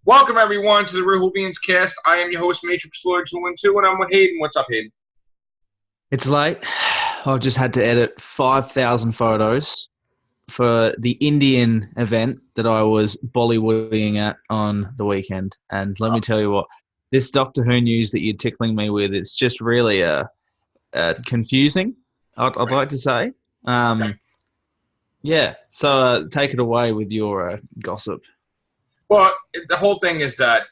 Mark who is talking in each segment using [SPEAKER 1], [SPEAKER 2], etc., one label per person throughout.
[SPEAKER 1] Welcome, everyone, to the Whovians cast. I am your host, Matrixlord212, and I'm with Hayden. What's up, Hayden?
[SPEAKER 2] It's late. I've just had to edit 5,000 photos for the Indian event that I was Bollywooding at on the weekend. And let me tell you what, this Doctor Who news that you're tickling me with, it's just really confusing, I'd like to say. Yeah, so take it away with your gossip.
[SPEAKER 1] Well, the whole thing is that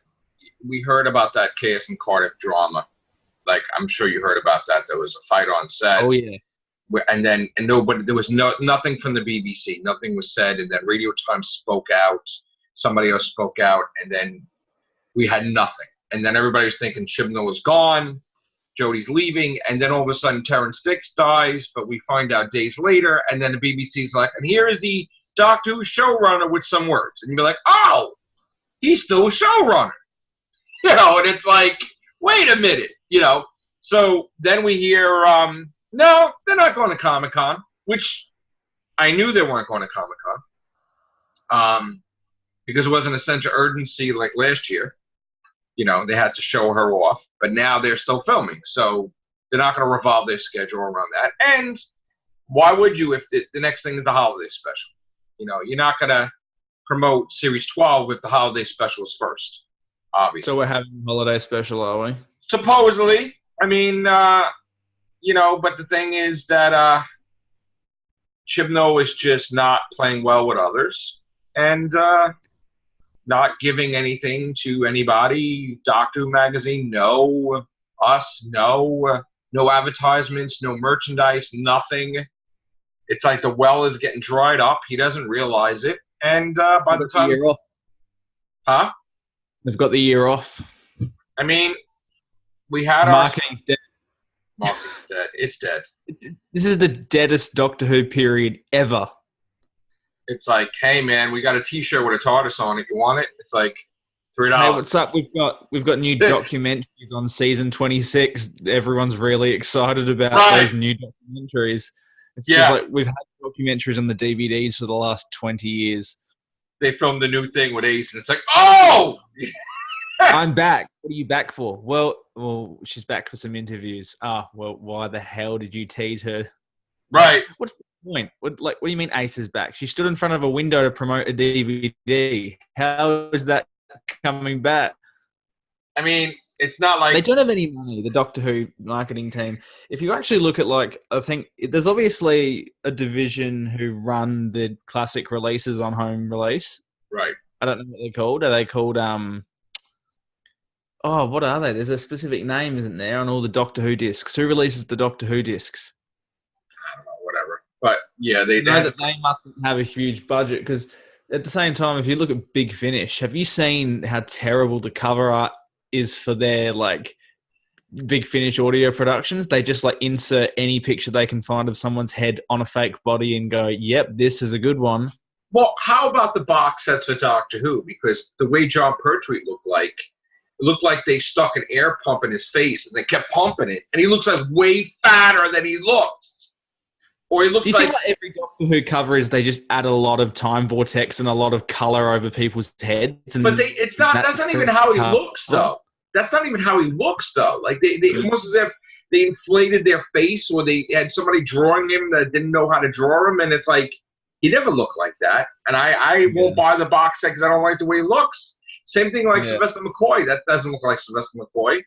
[SPEAKER 1] we heard about that KS and Cardiff drama. Like, I'm sure you heard about that. There was a fight on set.
[SPEAKER 2] Oh, yeah.
[SPEAKER 1] And nobody, there was nothing from the BBC. Nothing was said. And then Radio Times spoke out. Somebody else spoke out. And then we had nothing. And then everybody was thinking Chibnall is gone. Jodie's leaving. And then all of a sudden, Terrence Dicks dies. But we find out days later. And then the BBC's like, and here is the Doctor Who showrunner with some words. And you'd be like, oh, he's still a showrunner. And it's like, wait a minute, So then we hear, no, they're not going to Comic-Con, which I knew they weren't going to Comic-Con, because it wasn't a sense of urgency like last year. They had to show her off, but now they're still filming, so they're not going to revolve their schedule around that. And why would you if the next thing is the holiday special? You're not going to promote Series 12 if the holiday special is first, obviously.
[SPEAKER 2] So we're having a holiday special, are we?
[SPEAKER 1] Supposedly. I mean, but the thing is that Chibnall is just not playing well with others and not giving anything to anybody. Doctor Who magazine, no. Us, no. No advertisements, no merchandise, nothing. It's like the well is getting dried up. He doesn't realize it. And by the time...
[SPEAKER 2] year off.
[SPEAKER 1] Huh?
[SPEAKER 2] They've got the year off.
[SPEAKER 1] I mean, we had
[SPEAKER 2] Marketing's dead.
[SPEAKER 1] Marketing's dead. It's dead.
[SPEAKER 2] This is the deadest Doctor Who period ever.
[SPEAKER 1] It's like, hey man, we got a T-shirt with a TARDIS on it. You want it? It's like $3.
[SPEAKER 2] Hey, what's up? We've got new documentaries on season 26. Everyone's really excited about those new documentaries. It's just like we've had documentaries on the DVDs for the last 20 years.
[SPEAKER 1] They filmed the new thing with Ace, and it's like, oh!
[SPEAKER 2] I'm back. What are you back for? Well, she's back for some interviews. Well, why the hell did you tease her?
[SPEAKER 1] Right.
[SPEAKER 2] What's the point? What do you mean Ace is back? She stood in front of a window to promote a DVD. How is that coming back?
[SPEAKER 1] I mean, it's not like...
[SPEAKER 2] They don't have any money, the Doctor Who marketing team. If you actually look at, I think there's obviously a division who run the classic releases on home release.
[SPEAKER 1] Right.
[SPEAKER 2] I don't know what they're called. Are they called... what are they? There's a specific name, isn't there, on all the Doctor Who discs? Who releases the Doctor Who discs?
[SPEAKER 1] I don't know, whatever. But, yeah, they
[SPEAKER 2] mustn't have a huge budget because at the same time, if you look at Big Finish, have you seen how terrible the cover art is for their, Big Finish audio productions? They just, insert any picture they can find of someone's head on a fake body and go, yep, this is a good one.
[SPEAKER 1] Well, how about the box sets for Doctor Who? Because the way John Pertwee looked like, it looked like they stuck an air pump in his face and they kept pumping it. And he looks like way fatter than he looks. Or he looks
[SPEAKER 2] like every Doctor Who cover is they just add a lot of time vortex and a lot of color over people's heads? And
[SPEAKER 1] but that's not even how he looks, though. That's not even how he looks, though. Like, they almost as if they inflated their face or they had somebody drawing him that didn't know how to draw him. And it's like, he never looked like that. And I won't buy the box set because I don't like the way he looks. Same thing like Sylvester McCoy. That doesn't look like Sylvester McCoy,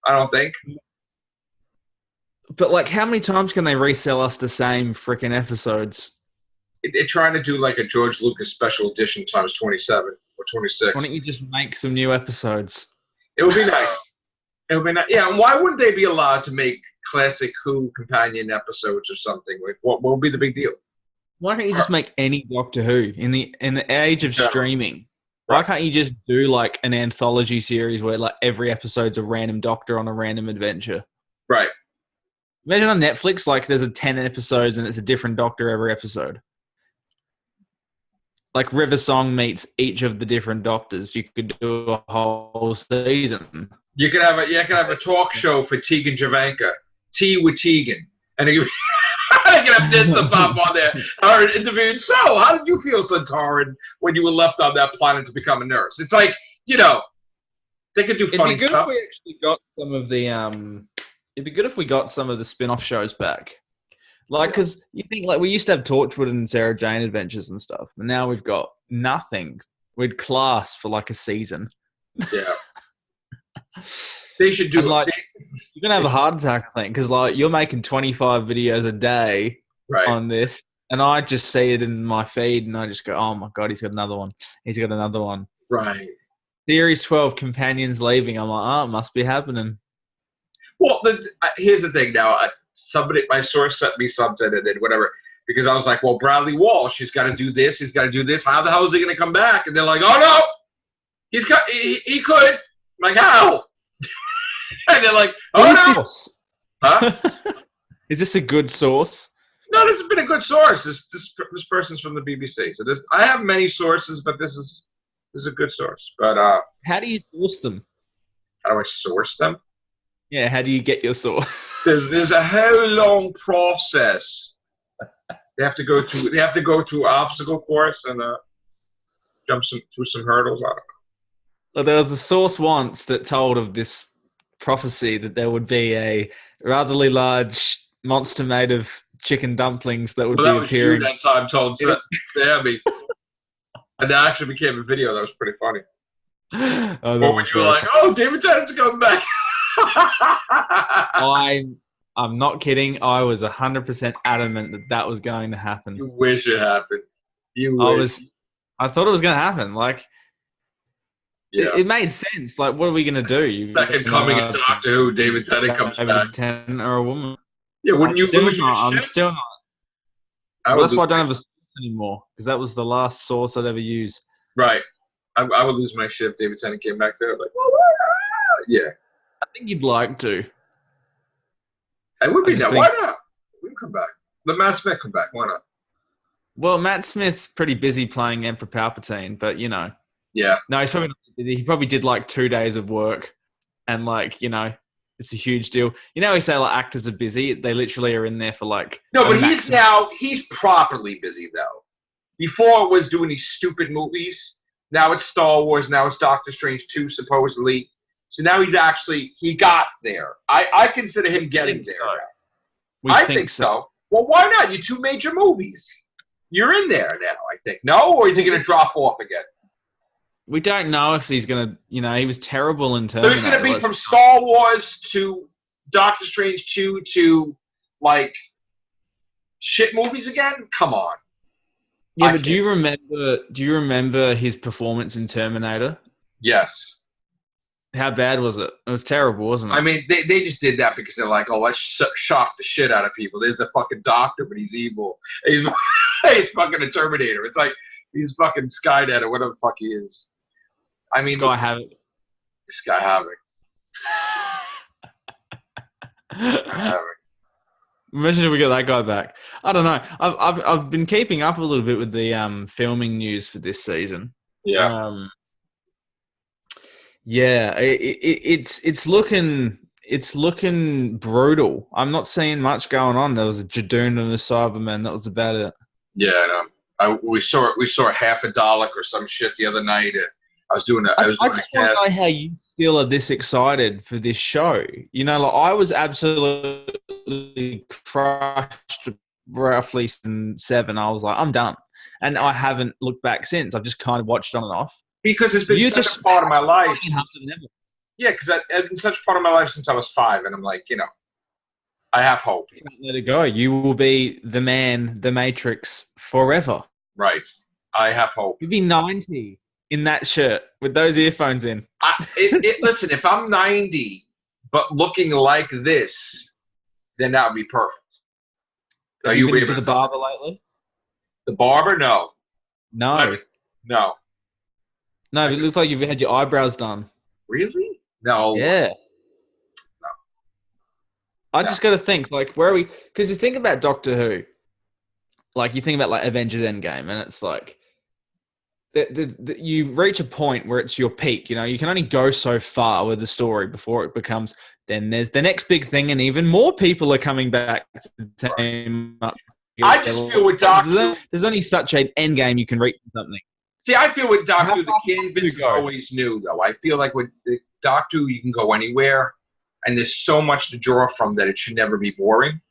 [SPEAKER 1] I don't think.
[SPEAKER 2] But, how many times can they resell us the same freaking episodes?
[SPEAKER 1] They're trying to do, a George Lucas special edition times 27 or 26.
[SPEAKER 2] Why don't you just make some new episodes?
[SPEAKER 1] It would be nice. It would be nice. Yeah, and why wouldn't they be allowed to make classic Who companion episodes or something? What would be the big deal?
[SPEAKER 2] Why can't you just make any Doctor Who in the age of streaming? Why can't you just do an anthology series where every episode's a random Doctor on a random adventure?
[SPEAKER 1] Right.
[SPEAKER 2] Imagine on Netflix, there's 10 episodes and it's a different Doctor every episode. Like River Song meets each of the different Doctors. You could do a whole season.
[SPEAKER 1] You could have a talk show for Tegan Javanka, Tea with Tegan, and you could have this stuff up on there. Or interviewed. So, how did you feel, Centauran, when you were left on that planet to become a nurse? It's like you know, they could do funny
[SPEAKER 2] It'd be good
[SPEAKER 1] stuff.
[SPEAKER 2] if we actually got some of the It'd be good if we got some of the spin-off shows back. Like, because you think, like, we used to have Torchwood and Sarah Jane Adventures and stuff, but now we've got nothing. We'd Class for like a season.
[SPEAKER 1] Yeah. They should do
[SPEAKER 2] and,
[SPEAKER 1] it.
[SPEAKER 2] like, you're gonna have a heart attack, I think, because like you're making 25 videos a day on this, and I just see it in my feed, and I just go, "Oh my god, he's got another one. He's got another one."
[SPEAKER 1] Right.
[SPEAKER 2] Series 12 companions leaving. I'm like, oh, it must be happening.
[SPEAKER 1] Well, here's the thing. Now, my source sent me something, and then whatever, because I was like, "Well, Bradley Walsh, he's got to do this. He's got to do this. How the hell is he going to come back?" And they're like, "Oh no, he could." I'm like, how? And they're like, "Oh no." Huh?
[SPEAKER 2] Is this a good source?
[SPEAKER 1] No, this has been a good source. This person's from the BBC. So I have many sources, but this is a good source. But
[SPEAKER 2] how do you source them?
[SPEAKER 1] How do I source them?
[SPEAKER 2] Yeah, how do you get your source?
[SPEAKER 1] There's a whole long process. They have to go through obstacle course and jump through some hurdles. I don't know.
[SPEAKER 2] Well, there was a source once that told of this prophecy that there would be a rather large monster made of chicken dumplings that would be appearing.
[SPEAKER 1] That time told Sammy. And that actually became a video that was pretty funny.
[SPEAKER 2] Or
[SPEAKER 1] when you were like, "Oh, David Tennant's coming back."
[SPEAKER 2] I'm not kidding. I was 100% adamant that was going to happen.
[SPEAKER 1] You wish it happened.
[SPEAKER 2] I thought it was going to happen. Like,
[SPEAKER 1] yeah.
[SPEAKER 2] It made sense. Like, what are we going to do?
[SPEAKER 1] Second coming of Doctor Who, David Tennant comes back.
[SPEAKER 2] David Tennant or a woman.
[SPEAKER 1] Yeah, wouldn't you lose your shit?
[SPEAKER 2] I'm still not. That's why I don't have a source anymore, because that was the last source I'd ever use.
[SPEAKER 1] Right. I would lose my shit if David Tennant came back there. Like, yeah.
[SPEAKER 2] I think you'd like to.
[SPEAKER 1] It would be now. Why not? We can come back. Let Matt Smith come back. Why not?
[SPEAKER 2] Well, Matt Smith's pretty busy playing Emperor Palpatine, but you know.
[SPEAKER 1] Yeah.
[SPEAKER 2] No, he's probably not busy. He probably did like 2 days of work, and like, you know, it's a huge deal. You know, we say like actors are busy. They literally are in there for like.
[SPEAKER 1] No, but he's properly busy though. Before it was doing these stupid movies. Now it's Star Wars. Now it's Doctor Strange 2, supposedly. So now he got there. I consider him getting there. I think so. Well, why not? You 2 major movies. You're in there now, I think. No? Or is he going to drop off again?
[SPEAKER 2] We don't know if he's going to, you know, he was terrible in Terminator.
[SPEAKER 1] So he's going to be from Star Wars to Doctor Strange 2 to, like, shit movies again? Come on.
[SPEAKER 2] Yeah, but do you remember his performance in Terminator?
[SPEAKER 1] Yes.
[SPEAKER 2] How bad was it? It was terrible, wasn't it?
[SPEAKER 1] I mean, they just did that because they're like, "Oh, let's shock the shit out of people." There's the fucking doctor, but he's evil. He's fucking a Terminator. It's like he's fucking Skynet or whatever the fuck he is. I mean,
[SPEAKER 2] Sky Havoc.
[SPEAKER 1] Sky Havoc.
[SPEAKER 2] Imagine if we got that guy back. I don't know. I've been keeping up a little bit with the filming news for this season.
[SPEAKER 1] Yeah.
[SPEAKER 2] Yeah, it's looking brutal. I'm not seeing much going on. There was a Jadoon and a Cyberman. That was about it.
[SPEAKER 1] Yeah, we saw half a Dalek or some shit the other night. I just want to know
[SPEAKER 2] how you still are this excited for this show. You know, like I was absolutely crushed roughly season 7. I was like, I'm done, and I haven't looked back since. I've just kind of watched on and off.
[SPEAKER 1] Because it's been such a part of my life. Yeah, because it's been such a part of my life since I was 5, and I'm like, you know, I have hope.
[SPEAKER 2] Can't let it go. You will be the man, the Matrix forever.
[SPEAKER 1] Right. I have hope.
[SPEAKER 2] You'll be 90 in that shirt with those earphones in.
[SPEAKER 1] Listen, if I'm 90 but looking like this, then that would be perfect.
[SPEAKER 2] Have you been to the barber lately?
[SPEAKER 1] The barber? No.
[SPEAKER 2] No.
[SPEAKER 1] No.
[SPEAKER 2] No, it looks like you've had your eyebrows done.
[SPEAKER 1] Really? No.
[SPEAKER 2] Yeah. No. I just got to think, like, where are we? Because you think about Doctor Who, like, you think about, like, Avengers Endgame, and it's like, you reach a point where it's your peak, you know? You can only go so far with the story before it becomes, then there's the next big thing, and even more people are coming back to team up.
[SPEAKER 1] I just feel with Doctor Who,
[SPEAKER 2] there's only such an end game you can reach something.
[SPEAKER 1] See, I feel with
[SPEAKER 2] How
[SPEAKER 1] Doctor Who, the
[SPEAKER 2] far
[SPEAKER 1] canvas
[SPEAKER 2] did
[SPEAKER 1] is
[SPEAKER 2] you go?
[SPEAKER 1] always new, though. I feel like with the Doctor Who, you can go anywhere, and there's so much to draw from that it should never be boring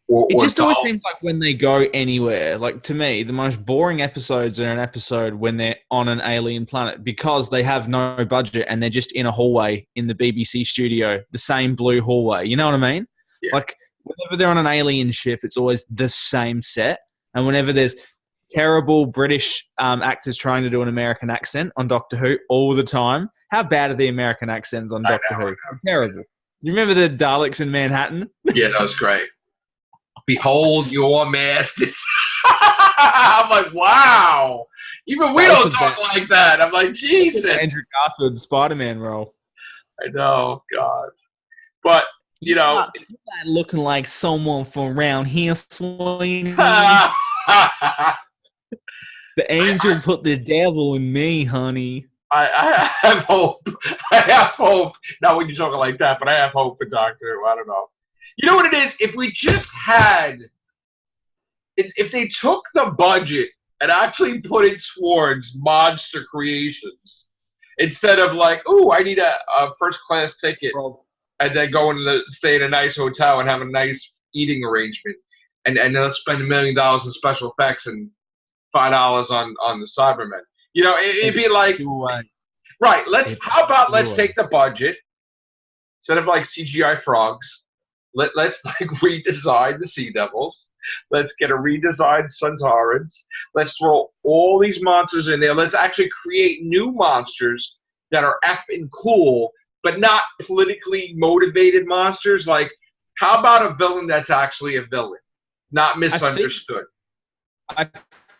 [SPEAKER 2] It
[SPEAKER 1] or
[SPEAKER 2] just always
[SPEAKER 1] dull.
[SPEAKER 2] seems like when they go anywhere, like to me, the most boring episodes are an episode when they're on an alien planet because they have no budget and they're just in a hallway in the BBC studio, the same blue hallway. You know what I mean?
[SPEAKER 1] Yeah.
[SPEAKER 2] Like whenever they're on an alien ship, it's always the same set. And whenever there's terrible British actors trying to do an American accent on Doctor Who all the time, how bad are the American accents on Doctor Who? Terrible. You remember the Daleks in Manhattan?
[SPEAKER 1] Yeah, that was great. Behold your masters. I'm like, wow. Even we don't talk like that. I'm like, Jesus.
[SPEAKER 2] Andrew Garfield Spider-Man role.
[SPEAKER 1] I know, God. But, you know.
[SPEAKER 2] You're not looking like someone from around here, Sweeney. The angel put the devil in me, honey.
[SPEAKER 1] I have hope. I have hope. Not when you're talking like that, but I have hope for Doctor Who. I don't know. You know what it is? If we just had, if they took the budget and actually put it towards monster creations, instead of like, ooh, I need a first class ticket, and then go stay in a nice hotel and have a nice eating arrangement, and then let's spend $1 million in special effects and $5 on the Cybermen. You know, it'd be like, right? How about let's take the budget instead of like CGI frogs. Let's like redesign the Sea Devils. Let's get a redesigned Centaurans. Let's throw all these monsters in there. Let's actually create new monsters that are effing cool, but not politically motivated monsters. Like, how about a villain that's actually a villain, not misunderstood?
[SPEAKER 2] I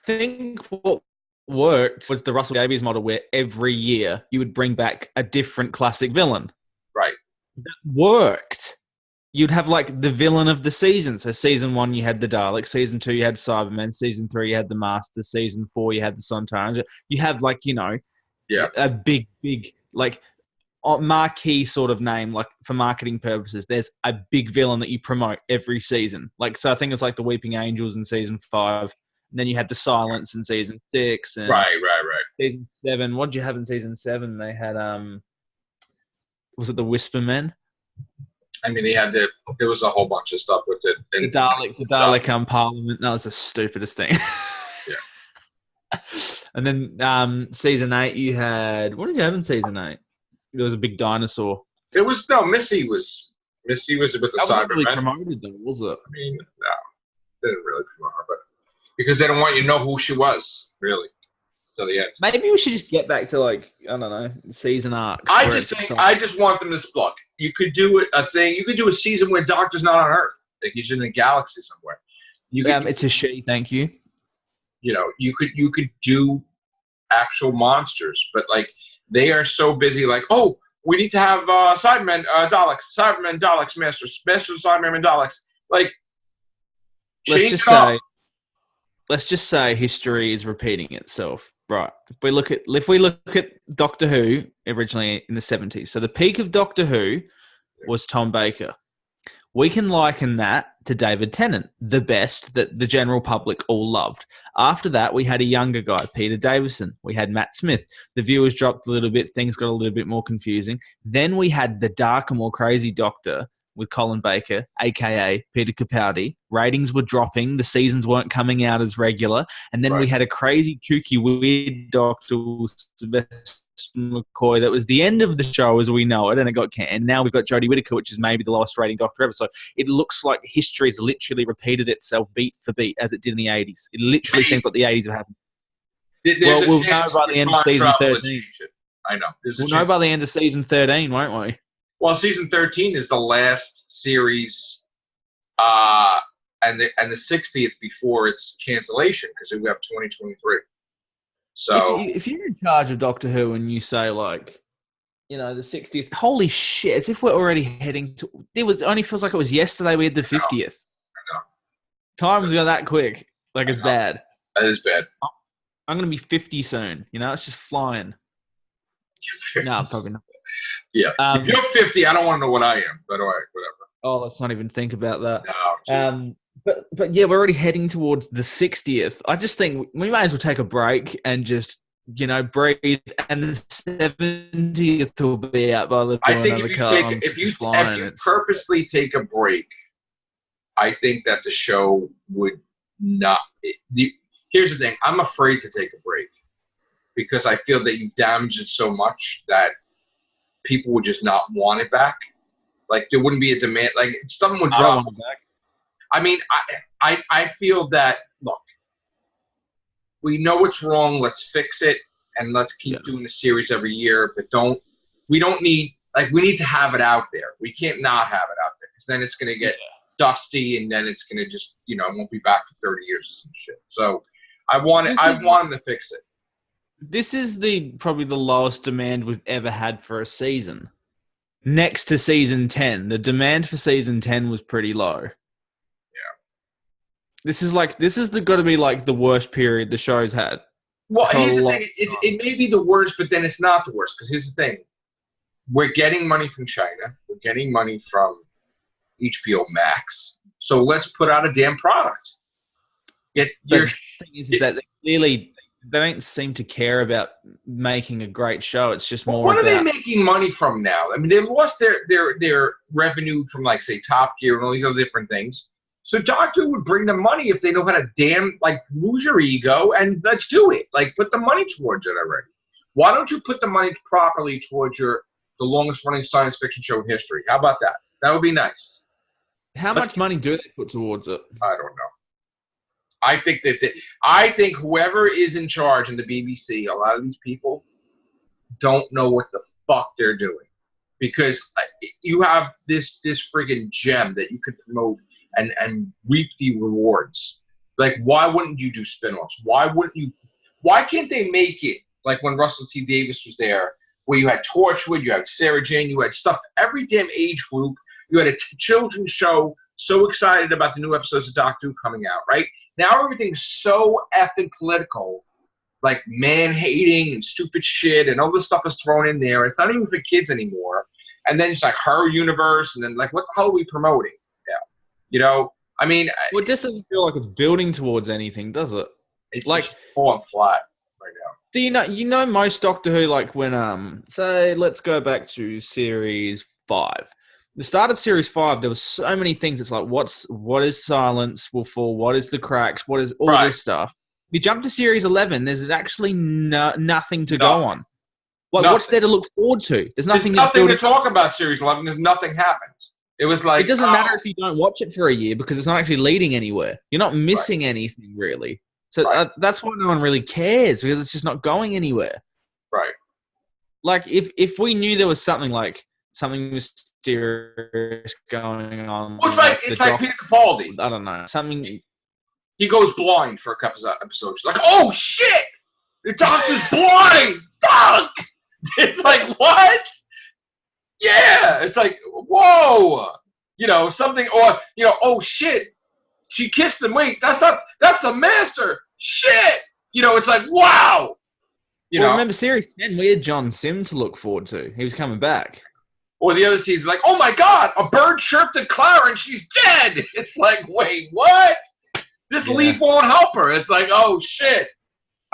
[SPEAKER 2] think what worked was the Russell Davies model, where every year you would bring back a different classic villain.
[SPEAKER 1] Right.
[SPEAKER 2] That worked. You'd have like the villain of the season. So season 1, you had the Daleks. Season 2, you had Cybermen. Season 3, you had the Master. Season 4, you had the Centaurans. You have like, you know, a big, like marquee sort of name, like for marketing purposes. There's a big villain that you promote every season. Like, so I think it's like the Weeping Angels in season 5. And then you had the Silence in season 6. And
[SPEAKER 1] right.
[SPEAKER 2] Season 7. What did you have in season 7? They had, was it the Whisper Men?
[SPEAKER 1] I mean, there was a whole bunch of stuff with it.
[SPEAKER 2] The Dalek Parliament. That was the stupidest thing.
[SPEAKER 1] Yeah.
[SPEAKER 2] And then season 8, you had, what did you have in season 8? There was a big dinosaur.
[SPEAKER 1] It was Missy was with the Cybermen. That wasn't
[SPEAKER 2] really promoted though, was it?
[SPEAKER 1] I mean, no, they didn't really promote her, but because they don't want you to know who she was, really. So the end.
[SPEAKER 2] Maybe we should just get back to like, I don't know, season arcs.
[SPEAKER 1] I just want them to look. You could do a thing. You could do a season where Doctor's not on Earth. Like he's in a galaxy somewhere.
[SPEAKER 2] It's a she. Thank you.
[SPEAKER 1] You know, you could do actual monsters, but like they are so busy. Like, oh, we need to have Cybermen, Daleks, Cybermen, Daleks, Masters, Cybermen, Daleks. Like,
[SPEAKER 2] let's just say history is repeating itself. Right. If we look at Doctor Who originally in the 70s, so the peak of Doctor Who was Tom Baker. We can liken that to David Tennant, the best that the general public all loved. After that, we had a younger guy, Peter Davison. We had Matt Smith. The viewers dropped a little bit. Things got a little bit more confusing. Then we had the darker, more crazy Doctor with Colin Baker, a.k.a. Peter Capaldi. Ratings were dropping. The seasons weren't coming out as regular. And then we had a crazy, kooky, weird Doctor with Sylvester McCoy. That was the end of the show as we know it, and it got canned. Now we've got Jodie Whittaker, which is maybe the lowest rating Doctor ever. So it looks like history has literally repeated itself beat for beat as it did in the 80s. It literally seems like the 80s have happened. We'll know by the end of season 13.
[SPEAKER 1] I know.
[SPEAKER 2] We'll know by the end of season 13, won't we?
[SPEAKER 1] Well, season 13 is the last series, and the 60th before its cancellation, because we have 2023. So
[SPEAKER 2] if you're in charge of Doctor Who and you say like, you know, the 60th, holy shit! As if we're already heading to. It only feels like it was yesterday we had the 50th.
[SPEAKER 1] I know.
[SPEAKER 2] Time's gone that quick. Like it's bad.
[SPEAKER 1] That is bad.
[SPEAKER 2] I'm gonna be 50 soon. You know, it's just flying. No, probably not.
[SPEAKER 1] Yeah. If you're 50, I don't want to know what I am, but all right, whatever.
[SPEAKER 2] Oh, let's not even think about that.
[SPEAKER 1] No.
[SPEAKER 2] But yeah, we're already heading towards the 60th. I just think we might as well take a break and just breathe, and the 70th will be out by the
[SPEAKER 1] I
[SPEAKER 2] door
[SPEAKER 1] think
[SPEAKER 2] another
[SPEAKER 1] if
[SPEAKER 2] car.
[SPEAKER 1] if you purposely take a break, I think that the show would not. Here's the thing: I'm afraid to take a break because I feel that you've damaged it so much that people would just not want it back. Like there wouldn't be a demand. Like someone would drop.
[SPEAKER 2] I don't want it back.
[SPEAKER 1] I mean, I feel that. Look, we know what's wrong. Let's fix it, and let's keep doing the series every year. But we don't need, like, we need to have it out there. We can't not have it out there because then it's going to get dusty, and then it's going to just, it won't be back for 30 years or some shit. So I want them to fix it.
[SPEAKER 2] This is probably the lowest demand we've ever had for a season. Next to season 10, the demand for season 10 was pretty low. This is got to be like the worst period the show's had.
[SPEAKER 1] Well, here's the thing. It may be the worst, but then it's not the worst. Because here's the thing. We're getting money from China. We're getting money from HBO Max. So let's put out a damn product. The thing
[SPEAKER 2] is that they don't seem to care about making a great show. It's just more
[SPEAKER 1] what are they making money from now? I mean, they've lost their revenue from, like, say, Top Gear and all these other different things. So Doctor would bring them money if they know how to lose your ego and let's do it. Like, put the money towards it already. Why don't you put the money properly towards the longest running science fiction show in history? How about that? That would be nice.
[SPEAKER 2] How much money do they put towards it?
[SPEAKER 1] I don't know. I think whoever is in charge in the BBC, a lot of these people don't know what the fuck they're doing, because you have this friggin' gem that you could promote and reap the rewards. Like, why wouldn't you do spin-offs? Why can't they make it like when Russell T Davies was there, where you had Torchwood, you had Sarah Jane, you had stuff, every damn age group, you had a children's show, so excited about the new episodes of Doctor Who coming out, right? Now everything's so effing political, like man-hating and stupid shit, and all this stuff is thrown in there. It's not even for kids anymore. And then it's like her universe, and then, like, what the hell are we promoting? I mean,
[SPEAKER 2] well, it just doesn't feel like it's building towards anything, does it?
[SPEAKER 1] It's like falling flat right now.
[SPEAKER 2] Do you know most Doctor Who, like, when say let's go back to series 5. The start of series 5, there was so many things. It's like, what is Silence will fall? What is the Cracks? What is all this stuff? You jump to series 11, there's actually nothing to go on. What's there to look forward to? There's nothing
[SPEAKER 1] to talk about series 11 because nothing happens. It was like,
[SPEAKER 2] it doesn't matter if you don't watch it for a year because it's not actually leading anywhere. You're not missing anything, really. So that's why no one really cares, because it's just not going anywhere.
[SPEAKER 1] Right.
[SPEAKER 2] Like, if we knew there was something mysterious going on.
[SPEAKER 1] Well, it's like Peter Capaldi.
[SPEAKER 2] I don't know. Something.
[SPEAKER 1] He goes blind for a couple of episodes. Like, oh shit! The Doctor's blind! Fuck! It's like, what? Yeah! It's like, whoa! Something, or, oh shit! She kissed him. Wait, that's the Master! Shit! It's like, wow!
[SPEAKER 2] Remember series 10, we had John Sim to look forward to. He was coming back.
[SPEAKER 1] Or the other season, like, oh my god, a bird chirped at Clara and she's dead! It's like, wait, what? This leaf won't help her. It's like, oh shit.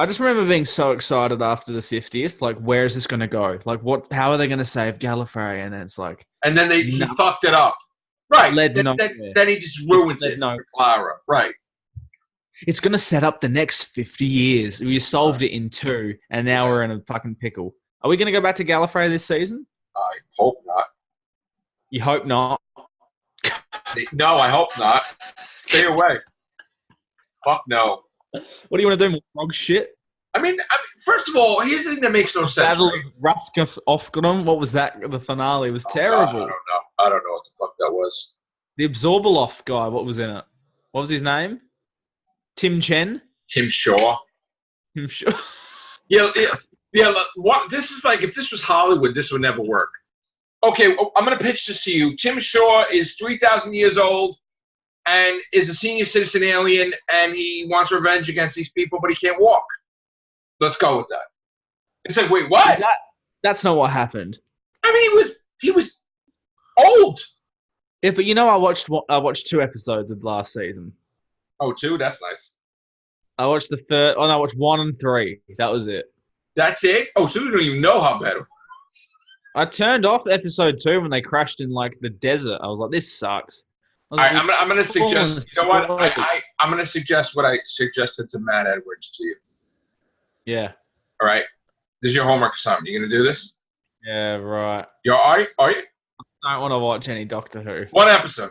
[SPEAKER 2] I just remember being so excited after the 50th. Like, where is this going to go? Like, how are they going to save Gallifrey? And then it's like...
[SPEAKER 1] And then he fucked it up. Right. Then he just ruined it for Clara. Right.
[SPEAKER 2] It's going to set up the next 50 years. We solved it in 2, and now we're in a fucking pickle. Are we going to go back to Gallifrey this season?
[SPEAKER 1] I hope not.
[SPEAKER 2] You hope not?
[SPEAKER 1] No, I hope not. Stay away. Fuck no.
[SPEAKER 2] What do you want to do? More frog shit?
[SPEAKER 1] I mean, first of all, here's the thing that makes no sense.
[SPEAKER 2] Battle of Ruska Ofgrim. What was that? The finale was terrible.
[SPEAKER 1] God, I don't know what the fuck that was.
[SPEAKER 2] The Absorbaloff guy. What was in it? What was his name? Tim Chen?
[SPEAKER 1] Tim Shaw.
[SPEAKER 2] Tim Shaw.
[SPEAKER 1] Yeah. What? This is like, if this was Hollywood, this would never work. Okay, I'm going to pitch this to you. Tim Shaw is 3,000 years old and is a senior citizen alien, and he wants revenge against these people, but he can't walk. Let's go with that. It's like, wait, what?
[SPEAKER 2] That's not what happened.
[SPEAKER 1] I mean, he was old.
[SPEAKER 2] Yeah, but I watched 2 episodes of last season.
[SPEAKER 1] Oh, 2? That's nice.
[SPEAKER 2] I watched the third. Oh no, I watched 1 and 3. That was it.
[SPEAKER 1] That's it? Oh, so you don't even know how bad it was.
[SPEAKER 2] I turned off episode 2 when they crashed in like the desert. I was like, this sucks.
[SPEAKER 1] All right, I'm gonna suggest. You know what? I'm gonna suggest what I suggested to Matt Edwards to you.
[SPEAKER 2] Yeah.
[SPEAKER 1] All right. This is your homework assignment. You gonna do this?
[SPEAKER 2] Yeah, right.
[SPEAKER 1] Are you?
[SPEAKER 2] I don't want to watch any Doctor Who.
[SPEAKER 1] One episode.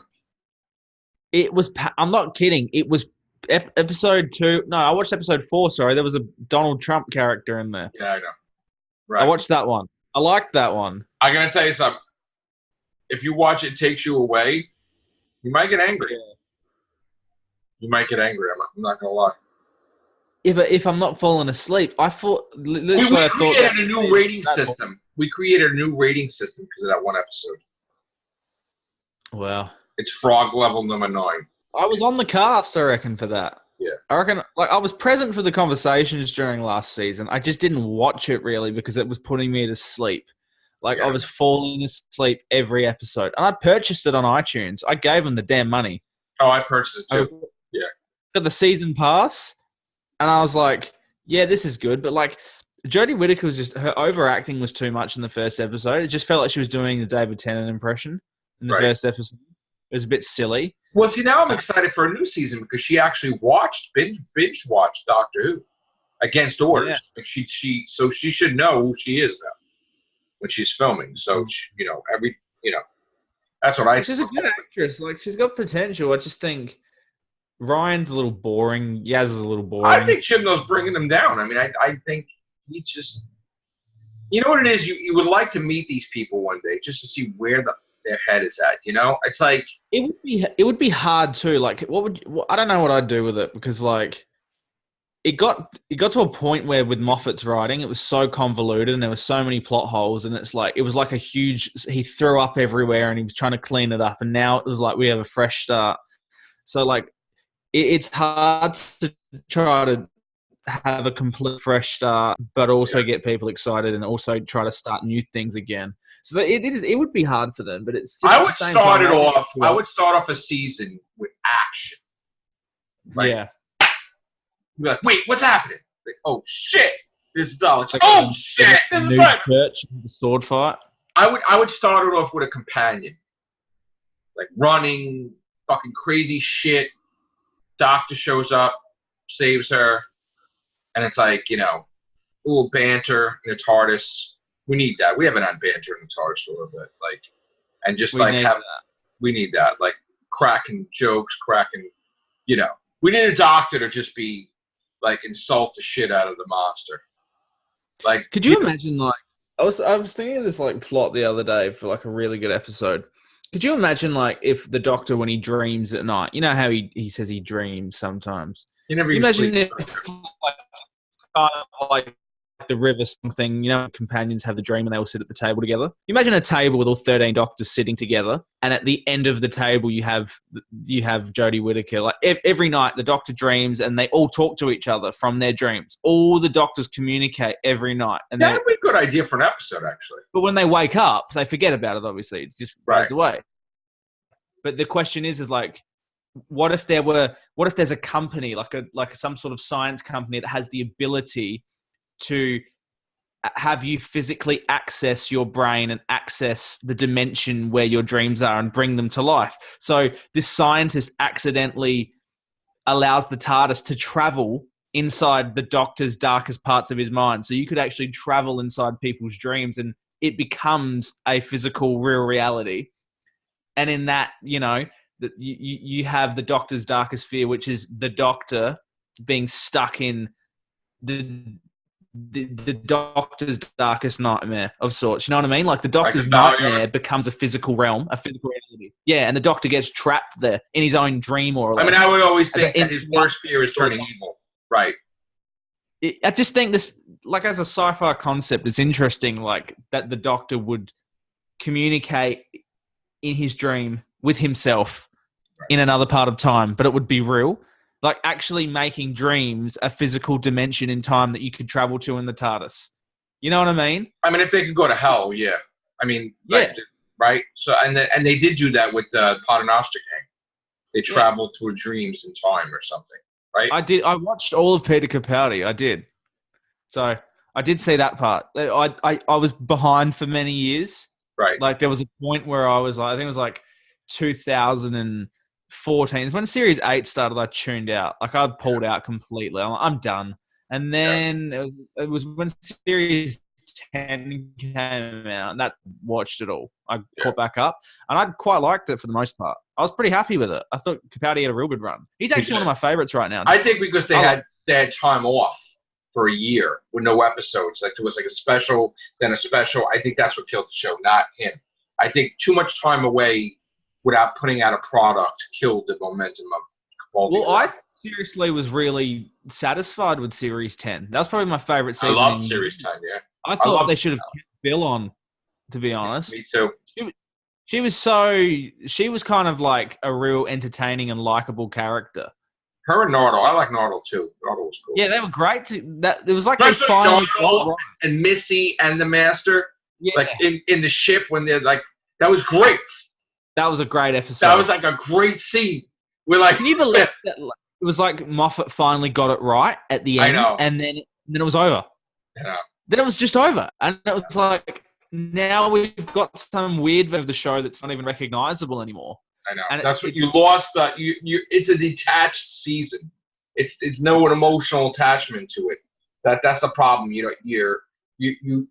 [SPEAKER 2] It was. I'm not kidding. It was episode 2. No, I watched episode 4. Sorry, there was a Donald Trump character in there.
[SPEAKER 1] Yeah, I know. Right.
[SPEAKER 2] I watched that one. I liked that one.
[SPEAKER 1] I'm gonna tell you something. If you watch it takes you away, you might get angry. Yeah. You might get angry. I'm not gonna lie.
[SPEAKER 2] If I'm not falling asleep, I thought.
[SPEAKER 1] We created a new rating system. We created a new rating system because of that one episode.
[SPEAKER 2] Wow.
[SPEAKER 1] It's frog level number 9.
[SPEAKER 2] I was on the cast, I reckon, for that.
[SPEAKER 1] Yeah.
[SPEAKER 2] I reckon, like, I was present for the conversations during last season. I just didn't watch it really because it was putting me to sleep. Like, I was falling asleep every episode. And I purchased it on iTunes. I gave them the damn money.
[SPEAKER 1] Oh, I purchased it too.
[SPEAKER 2] Got the season pass. And I was like, yeah, this is good. But, like, Jodie Whittaker was just, her overacting was too much in the first episode. It just felt like she was doing the David Tennant impression in the first episode. It was a bit silly.
[SPEAKER 1] Well, see, now I'm excited for a new season because she actually binge watched Doctor Who against orders. Yeah. So she should know who she is now when she's filming. So, that's what I.
[SPEAKER 2] She's a good actress. Like, she's got potential. I just think Ryan's a little boring. Yaz is a little boring.
[SPEAKER 1] I think Chibnall's bringing him down. I mean, I think he just, you know what it is. You would like to meet these people one day just to see where their head is at. You know, it's like
[SPEAKER 2] it would be hard too. Like, I don't know what I'd do with it because like it got to a point where with Moffat's writing, it was so convoluted and there were so many plot holes, and it was like a huge. He threw up everywhere and he was trying to clean it up, and now it was like we have a fresh start. So like. It's hard to try to have a complete fresh start, but also get people excited and also try to start new things again. So it would be hard for them, but it's just
[SPEAKER 1] I would start off a season with action. Like,
[SPEAKER 2] yeah.
[SPEAKER 1] You'd be like, wait, what's happening? Like, oh shit, this is dull. It's like, oh shit, this is like
[SPEAKER 2] church, the sword fight.
[SPEAKER 1] I would start it off with a companion, like running, fucking crazy shit. Doctor shows up, saves her, and it's like, a little banter in the TARDIS. We need that. We haven't had banter in the TARDIS for a little bit, like, and just we need that, like cracking jokes, we need a Doctor to just be like insult the shit out of the monster. Like,
[SPEAKER 2] could you imagine? Like, I was thinking of this like plot the other day for like a really good episode. Could you imagine, like, if the Doctor, when he dreams at night, you know how he says he dreams sometimes?
[SPEAKER 1] You never
[SPEAKER 2] imagine if, like the river thing, companions have the dream and they all sit at the table together. Imagine a table with all 13 Doctors sitting together, and at the end of the table, you have Jodie Whittaker. Like, every night, the Doctor dreams, and they all talk to each other from their dreams. All the Doctors communicate every night. And
[SPEAKER 1] that would be a good idea for an episode, actually.
[SPEAKER 2] But when they wake up, they forget about it, obviously. It just fades away. But the question is like, what if there's a company, like some sort of science company that has the ability to have you physically access your brain and access the dimension where your dreams are and bring them to life? So this scientist accidentally allows the TARDIS to travel inside the Doctor's darkest parts of his mind. So you could actually travel inside people's dreams and it becomes a physical, real reality. And in that, you have the Doctor's darkest fear, which is the Doctor being stuck in the Doctor's darkest nightmare of sorts. You know what I mean? Like the Doctor's nightmare becomes a physical realm, a physical reality. Yeah, and the Doctor gets trapped there in his own dream or less.
[SPEAKER 1] I mean, I would always think that his worst fear is turning evil. Right.
[SPEAKER 2] I just think this, like as a sci-fi concept, it's interesting, like that the Doctor would communicate in his dream with himself in another part of time, but it would be real. Like actually making dreams a physical dimension in time that you could travel to in the TARDIS. You know what I mean?
[SPEAKER 1] I mean, if they could go to hell, yeah. I mean, right? So, and they did do that with the Paternoster Gang. They traveled through dreams in time or something, right?
[SPEAKER 2] I did. I watched all of Peter Capaldi. I did. So I did see that part. I was behind for many years.
[SPEAKER 1] Right.
[SPEAKER 2] Like there was a point where I was like, I think it was like 2014. When Series 8 started, I tuned out. Like I pulled out completely. I'm done. And then it was when Series 10 came out, and that watched it all. I caught back up, and I quite liked it for the most part. I was pretty happy with it. I thought Capaldi had a real good run. He's actually one of my favorites right now.
[SPEAKER 1] I think because they had time off for a year with no episodes. Like there was like a special, then a special. I think that's what killed the show, not him. I think too much time away without putting out a product killed the momentum of Capaldi.
[SPEAKER 2] Well, I seriously was really satisfied with Series 10. That was probably my favorite season.
[SPEAKER 1] I love Series 10, yeah.
[SPEAKER 2] I thought they should have kept Bill on, to be honest.
[SPEAKER 1] Me too.
[SPEAKER 2] She was kind of like a real entertaining and likable character.
[SPEAKER 1] Her and Nardole. I like Nardole too. Nardole was cool.
[SPEAKER 2] Yeah, they were great. It was like they finally
[SPEAKER 1] Nardole and Missy and the Master. Yeah. Like in the ship when they're like, that was great.
[SPEAKER 2] That was a great episode.
[SPEAKER 1] That was like a great scene. We're like,
[SPEAKER 2] can you believe that? It was like Moffat finally got it right at the end, and then it was over.
[SPEAKER 1] I know.
[SPEAKER 2] Then it was just over, and it was like now we've got some weird bit of the show that's not even recognizable anymore.
[SPEAKER 1] I know. And that's what you lost. It's a detached season. It's no emotional attachment to it. That's the problem. You're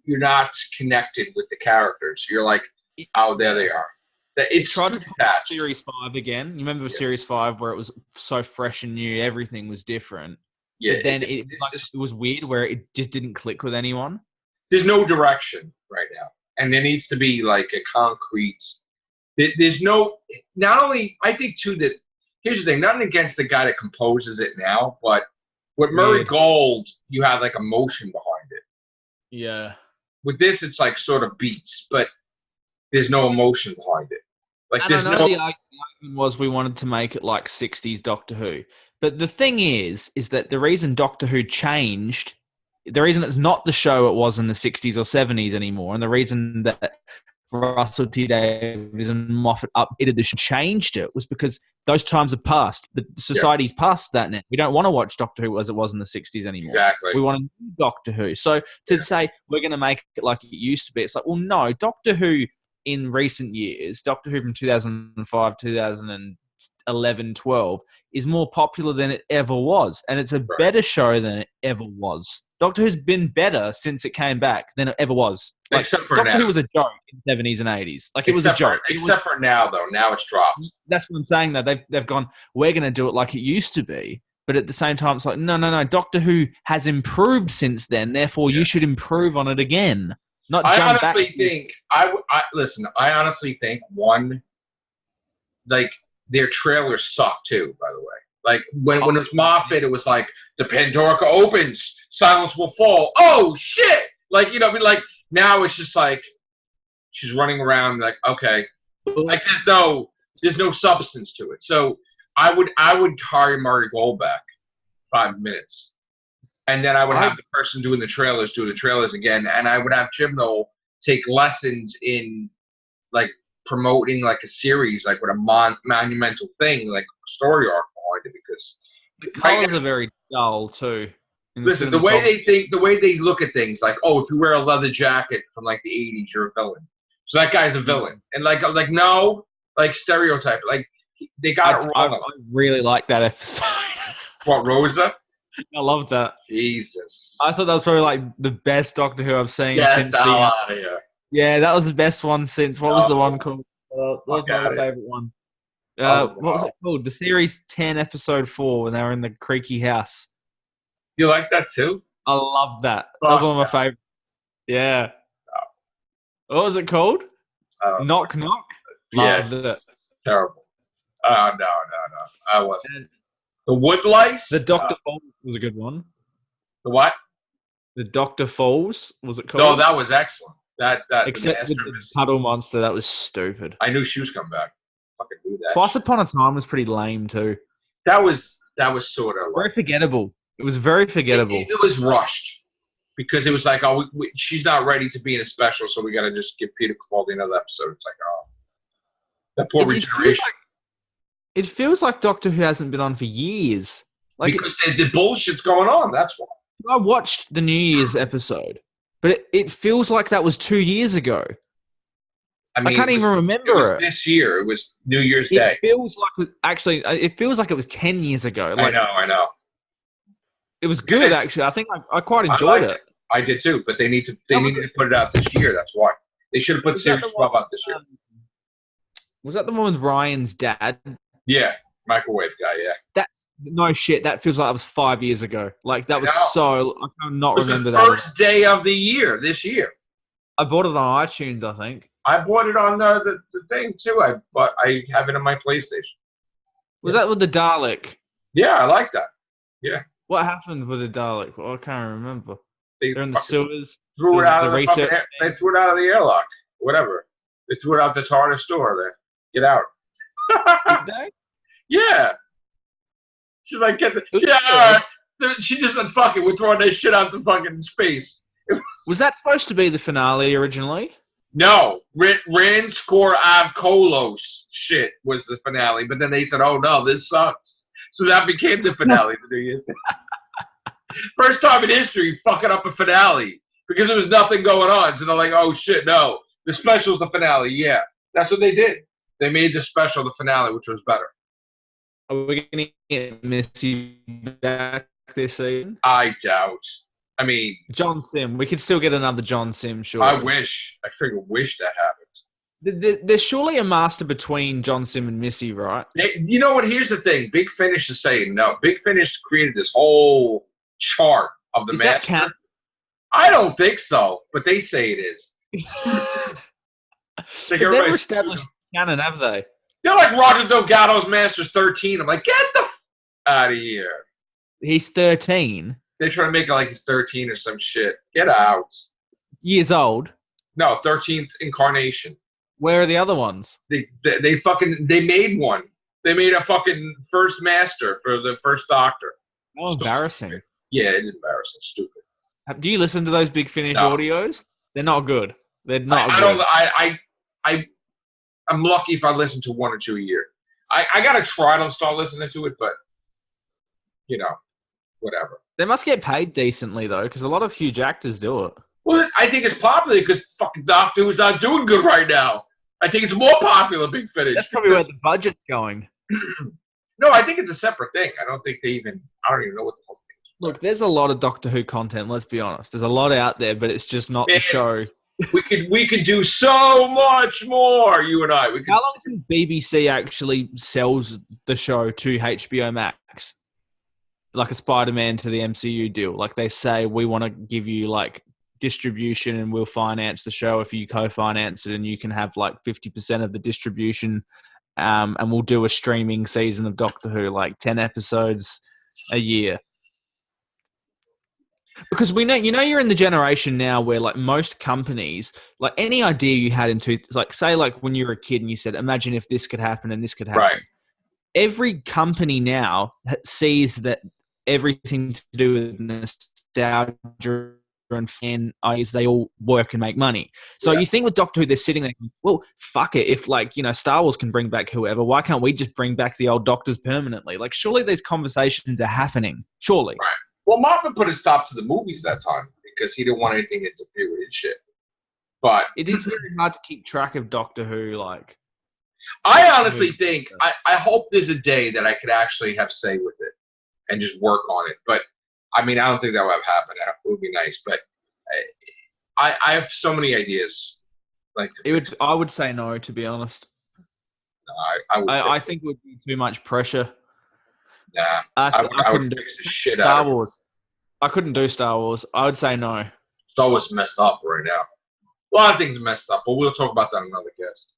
[SPEAKER 1] not connected with the characters. You're like, oh, there they are. It's
[SPEAKER 2] tried to put Series 5 again. You remember Series 5 where it was so fresh and new, everything was different. Yeah. But then it was weird where it just didn't click with anyone.
[SPEAKER 1] There's no direction right now, and there needs to be like a concrete. There's no. Not only I think too that here's the thing. Nothing against the guy that composes it now, but with Murray Gold, you have like emotion behind it.
[SPEAKER 2] Yeah.
[SPEAKER 1] With this, it's like sort of beats, but there's no emotion behind it. Like
[SPEAKER 2] and I know the argument was we wanted to make it like 60s Doctor Who. But the thing is that the reason Doctor Who changed, the reason it's not the show it was in the 60s or 70s anymore, and the reason that Russell T Davies and Moffat updated the show, changed it, was because those times have passed. The society's past that now. We don't want to watch Doctor Who as it was in the 60s anymore.
[SPEAKER 1] Exactly.
[SPEAKER 2] We want a new Doctor Who. So to say we're going to make it like it used to be, it's like, well, no, Doctor Who in recent years, Doctor Who from 2005, 2011, 12, is more popular than it ever was. And it's a better show than it ever was. Doctor Who's been better since it came back than it ever was. Like,
[SPEAKER 1] except for
[SPEAKER 2] Doctor
[SPEAKER 1] now.
[SPEAKER 2] Who was a joke in the 70s and 80s. Like, it was a joke.
[SPEAKER 1] Except for now, though. Now it's dropped.
[SPEAKER 2] That's what I'm saying, though. They've gone, we're going to do it like it used to be. But at the same time, it's like, no. Doctor Who has improved since then. Therefore, you should improve on it again. Not jump back.
[SPEAKER 1] I honestly think like their trailers suck too, by the way. Like when it was Moffat, it was like the Pandora opens, silence will fall. Oh shit! Like like now it's just like she's running around like okay, like there's no substance to it. So I would hire Murray Gold back 5 minutes. And then I would have the person doing the trailers do the trailers again, and I would have Jim Knoll take lessons in like promoting like a series, like with a monumental thing, like a story arc behind it. Because
[SPEAKER 2] the colors are very dull too.
[SPEAKER 1] Listen, the way they look at things, like if you wear a leather jacket from like the '80s, you're a villain. So that guy's a villain, and like no, like stereotype, like they got it wrong.
[SPEAKER 2] I really like that episode.
[SPEAKER 1] What, Rosa?
[SPEAKER 2] I love that.
[SPEAKER 1] Jesus.
[SPEAKER 2] I thought that was probably like the best Doctor Who I've seen since
[SPEAKER 1] the hell out of here.
[SPEAKER 2] Yeah, that was the best one since. What was the one called? That was my favorite one. What was it called? The Series 10, Episode 4, when they were in the creaky house.
[SPEAKER 1] You like that too?
[SPEAKER 2] I love that. That was one of my favorites. Yeah. What was it called? Knock Knock?
[SPEAKER 1] Yes.
[SPEAKER 2] Loved it.
[SPEAKER 1] Terrible. No. I wasn't. The Wood Lice?
[SPEAKER 2] The Dr. Falls was a good one.
[SPEAKER 1] The what?
[SPEAKER 2] The Dr. Falls, was it called?
[SPEAKER 1] No, that was excellent.
[SPEAKER 2] Except with the puddle monster, that was stupid.
[SPEAKER 1] I knew she was coming back. Fucking do that.
[SPEAKER 2] Twice Upon a Time was pretty lame too.
[SPEAKER 1] That was sort of
[SPEAKER 2] very forgettable. It was very forgettable.
[SPEAKER 1] It was rushed because it was like, she's not ready to be in a special, so we got to just give Peter Capaldi another episode. It's like, that poor regeneration.
[SPEAKER 2] It feels like Doctor Who hasn't been on for years. Like
[SPEAKER 1] because the bullshit's going on. That's why.
[SPEAKER 2] I watched the New Year's episode, but it feels like that was 2 years ago.
[SPEAKER 1] I
[SPEAKER 2] I
[SPEAKER 1] mean,
[SPEAKER 2] can't even
[SPEAKER 1] it was
[SPEAKER 2] remember it.
[SPEAKER 1] this year. It was New Year's
[SPEAKER 2] It
[SPEAKER 1] Day.
[SPEAKER 2] feels like actually, it feels like it was 10 years ago.
[SPEAKER 1] I
[SPEAKER 2] Like
[SPEAKER 1] know.
[SPEAKER 2] it was
[SPEAKER 1] Because
[SPEAKER 2] good actually. I think I quite
[SPEAKER 1] I
[SPEAKER 2] enjoyed
[SPEAKER 1] liked
[SPEAKER 2] it.
[SPEAKER 1] it. I did too, but they needed
[SPEAKER 2] That was
[SPEAKER 1] to put it out this year. That's why they should have put
[SPEAKER 2] was that
[SPEAKER 1] Series
[SPEAKER 2] the one?
[SPEAKER 1] 12 out this year.
[SPEAKER 2] Was that the one with Ryan's dad?
[SPEAKER 1] Yeah, microwave guy. Yeah,
[SPEAKER 2] That's no shit. That feels like that was 5 years ago. Like that
[SPEAKER 1] I
[SPEAKER 2] was
[SPEAKER 1] know.
[SPEAKER 2] so. I cannot
[SPEAKER 1] It was
[SPEAKER 2] remember
[SPEAKER 1] the
[SPEAKER 2] that.
[SPEAKER 1] first day of the year this year.
[SPEAKER 2] I bought it on iTunes. I think.
[SPEAKER 1] I bought it on the thing too. I have it on my PlayStation.
[SPEAKER 2] Was
[SPEAKER 1] Yeah.
[SPEAKER 2] that with the Dalek?
[SPEAKER 1] Yeah, I like that. Yeah.
[SPEAKER 2] What happened with the Dalek? Well, I can't remember. They're in the sewers.
[SPEAKER 1] Threw it out of
[SPEAKER 2] the
[SPEAKER 1] the fucking
[SPEAKER 2] research.
[SPEAKER 1] they threw it out of the airlock. Whatever. They threw it out the TARDIS door there. Get out.
[SPEAKER 2] Did they?
[SPEAKER 1] Yeah. She's like, get the she just said, fuck it, we're throwing that shit out the fucking space.
[SPEAKER 2] Was that supposed to be the finale originally?
[SPEAKER 1] No, Ran Score Av Kolos shit was the finale, but then they said, "Oh no, this sucks." So that became the finale. The New Year's Day. First time in history, fucking up a finale because there was nothing going on. So they're like, "Oh shit, no, the special's the finale." Yeah, that's what they did. They made the special the finale, which was better.
[SPEAKER 2] Are we going to get Missy back this season?
[SPEAKER 1] I doubt. I mean,
[SPEAKER 2] John Sim. We could still get another John Sim, sure.
[SPEAKER 1] I wish. I freaking wish that happened.
[SPEAKER 2] There's surely a master between John Sim and Missy, right?
[SPEAKER 1] You know what? Here's the thing. Big Finish is saying no. Big Finish created this whole chart of the
[SPEAKER 2] Is
[SPEAKER 1] master.
[SPEAKER 2] that canon?
[SPEAKER 1] I don't think so, but they say it is.
[SPEAKER 2] They've never established canon, have they?
[SPEAKER 1] They're like Roger Delgado's Masters 13. I'm like, get the out of here.
[SPEAKER 2] He's 13.
[SPEAKER 1] They try to make it like he's 13 or some shit. Get out.
[SPEAKER 2] Years old.
[SPEAKER 1] No, 13th incarnation.
[SPEAKER 2] Where are the other ones?
[SPEAKER 1] They made one. They made a fucking first master for the first Doctor.
[SPEAKER 2] Oh, embarrassing.
[SPEAKER 1] Yeah, it's embarrassing. Stupid.
[SPEAKER 2] Do you listen to those Big Finish
[SPEAKER 1] No.
[SPEAKER 2] audios? They're not good. They're not good.
[SPEAKER 1] I'm lucky if I listen to one or two a year. I gotta try to start listening to it, but you know, whatever.
[SPEAKER 2] They must get paid decently though, because a lot of huge actors do it.
[SPEAKER 1] Well, I think it's popular because fucking Doctor Who's not doing good right now. I think it's more popular, Big Finish.
[SPEAKER 2] That's probably where the budget's going.
[SPEAKER 1] No, I think it's a separate thing. I don't even know what the whole thing is.
[SPEAKER 2] Look, there's a lot of Doctor Who content, let's be honest. There's a lot out there, but it's just not the show.
[SPEAKER 1] We could do so much more, you and I.
[SPEAKER 2] How long until BBC actually sells the show to HBO Max? Like a Spider-Man to the MCU deal. Like they say, we want to give you like distribution and we'll finance the show if you co-finance it, and you can have like 50% of the distribution, and we'll do a streaming season of Doctor Who, like 10 episodes a year. Because we know, you're in the generation now where like most companies, like any idea you had say like when you were a kid and you said, imagine if this could happen and this could happen.
[SPEAKER 1] Right.
[SPEAKER 2] Every company now sees that everything to do with nostalgia and fan ideas, they all work and make money. So you think with Doctor Who, they're sitting there, well, fuck it. If like, Star Wars can bring back whoever, why can't we just bring back the old Doctors permanently? Like surely these conversations are happening. Surely.
[SPEAKER 1] Right. Well, Martin put a stop to the movies that time because he didn't want anything to interfere with his shit. But
[SPEAKER 2] it is very hard to keep track of Doctor Who. Like,
[SPEAKER 1] I honestly think I hope there's a day that I could actually have say with it and just work on it. But I mean, I don't think that would have happened. It would be nice, but I have so many ideas. Like
[SPEAKER 2] I would say no, to be honest.
[SPEAKER 1] No,
[SPEAKER 2] I think it would be too much pressure.
[SPEAKER 1] Nah, I would fix the shit
[SPEAKER 2] Star
[SPEAKER 1] out of
[SPEAKER 2] Wars. I couldn't do Star Wars. I would say no.
[SPEAKER 1] Star Wars messed up right now. A lot of things are messed up, but we'll talk about that in another guest.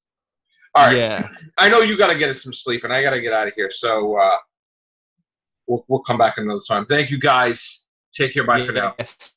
[SPEAKER 1] All right.
[SPEAKER 2] Yeah.
[SPEAKER 1] I know you got to get us some sleep, and I got to get out of here. So we'll come back another time. Thank you, guys. Take care. Bye for now.
[SPEAKER 2] Yes.